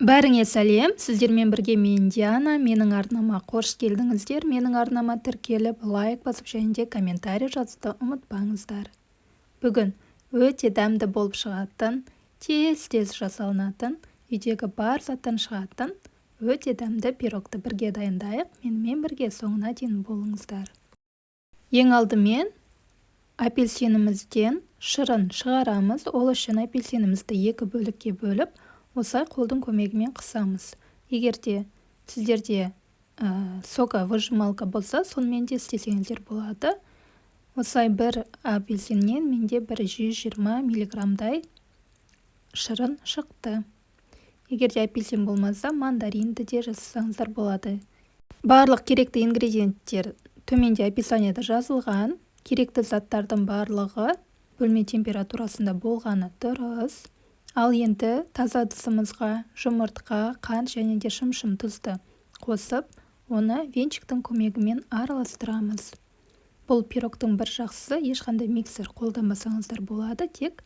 Бәріңе сәлем, сіздермен бірге мен Диана, менің арнама қош келдіңіздер. Менің арнама тіркеліп, лайк басып және де комментарий жазуды ұмытпаңыздар. Бүгін өте дәмді болып шығатын, тез жасалынатын, үйдегі бар заттан шығатын, өте дәмді пирогты бірге дайындайық. Менімен бірге соңына дейін болыңыздар. Ең алдымен апельсинімізден шырын шығарамыз. Ол үшін апельсинімізді екі бөлікке бөліп, осылай қолдың көмегімен қысамыз. Егер де сіздерде соковыжималка болса, сонымен де істесеңіздер болады. Осылай бір апельсиннен менде 120 миллиграммдай шырын шықты. Егер де апельсин болмаса, мандаринді де жасасаңыздар болады. Барлық керекті ингредиенттер төменде описаниеда жазылған. Керекті заттардың барлығы бөлме температурасында болғаны дұрыс. Ал енді таза ыдысымызға жұмыртқа, қант және де шым тұзды қосып, оны венчиктің көмегімен араластырамыз. Бұл пирогтың бір жақсысы, ешқандай миксер қолданбасаңыздар болады, тек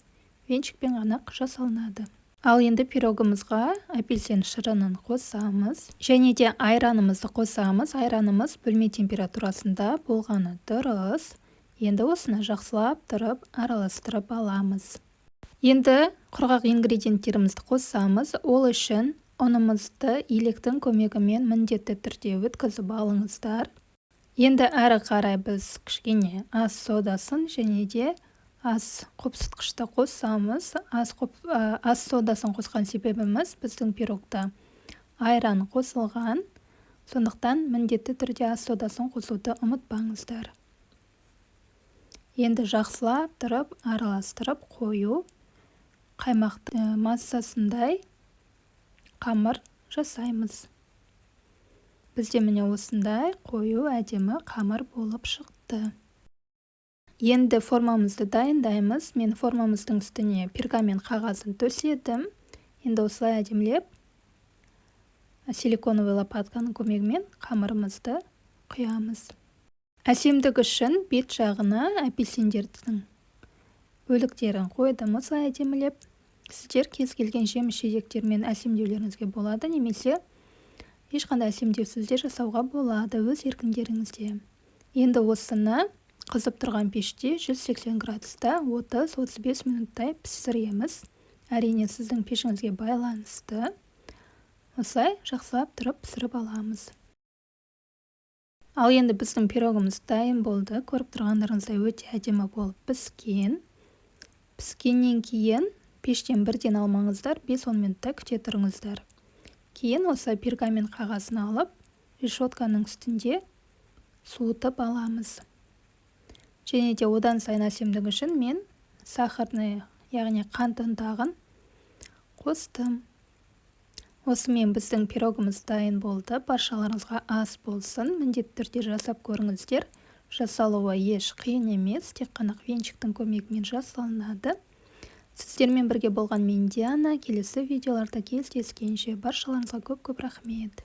венчикпен ғана жасалынады. Ал енді пирогымызға апельсин шырынын қосамыз және де айранымызды қосамыз. Айранымыз бөлме температурасында болғаны дұрыс. Енді осыны жақсылап тұрып араластырып аламыз. Енді құрғақ ингредиенттерімізді қосамыз. Ол үшін ұнымызды електің көмегімен міндетті түрде өткізіп алыңыздар. Енді әрі қарай біз кішкене ас содасын және де ас қопсытқышты қосамыз. Ас содасын қосқан себебіміз біздің пирогта айран қосылған. Сондықтан міндетті түрде ас содасын қосуды ұмытпаңыздар. Енді жақсылап тұрып араластырып қою, қаймақ массасындай қамыр жасаймыз. Бізде міне осындай қою әдемі қамыр болып шықты. Енді формамызды дайындаймыз. Мен формамыздың үстіне пергамент қағазын төседім. Енді осылай әдемілеп силиконовый лопатканың көмегімен қамырымызды құямыз. Әсемдік үшін бет жағына апельсиндердің бөліктерін қойдым. Осылай әдемілеп, сіздер кез келген жеміс-жидектермен әсемдеулеріңізге болады, немесе ешқандай әсемдеусіз де жасауға болады, өз еркіндеріңізде. Енді осыны қызып тұрған пеште 180 градуста 30-35 минуттай пісіреміз. Әрине сіздің пешіңізге байланысты. Осылай жақсылап тұрып пісіріп аламыз. Ал енді біздің пирогымыз дайын болды. Көріп тұрғандарыңыздай өте әдемі болып піскен. Піскеннен кейін пештен бірден алмаңыздар, 5-10 минутта күте тұрыңыздар. Кейін осы пергамент қағазын алып, решетканың үстінде суытып аламыз. Және де одан сайын әсемдік үшін мен сахарный, яғни қант ұнтағын қостым. Осымен біздің пирогымыз дайын болды. Баршаларыңызға ас болсын. Міндетті түрде жасап көріңіздер. Жасалуы еш қиын емес, тек қана венчиктің көмегімен жасалынады. Сіздермен бірге болған мен Диана. Келесі видеоларда кездескенше баршаларыңызға көп рахмет.